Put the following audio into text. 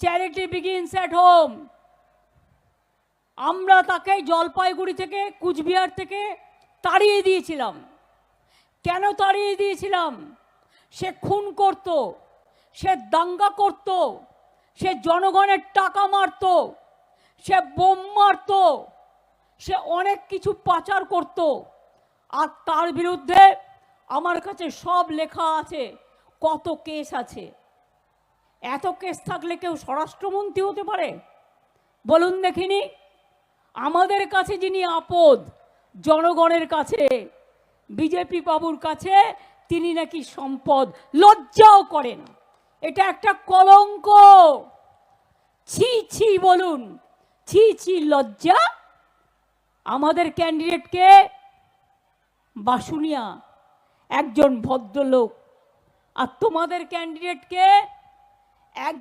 Charity begins at home. আমরা তাকে জলপাইগুড়ি থেকে, কুচবিহার থেকে তাড়িয়ে দিয়েছিলাম। কেন তাড়িয়ে দিয়েছিলাম? সে খুন করত, সে দাঙ্গা করত, সে জনগণের টাকা মারত, সে বোম মারত, সে অনেক কিছু পাচার করত। আর তার বিরুদ্ধে আমার কাছে সব লেখা আছে, কত কেস আছে। এত কেস থাকলে কেউ স্বরাষ্ট্রমন্ত্রী হতে পারে? বলুন দেখিনি। আমাদের কাছে যিনি আপদ, জনগণের কাছে, বিজেপি বাবুর কাছে তিনি নাকি সম্পদ। লজ্জাও করেন, এটা একটা কলঙ্ক। ছি ছি বলুন, ছি ছি, লজ্জা। আমাদের ক্যান্ডিডেটকে বাসুনিয়া, একজন ভদ্রলোক, আর তোমাদের ক্যান্ডিডেটকে এক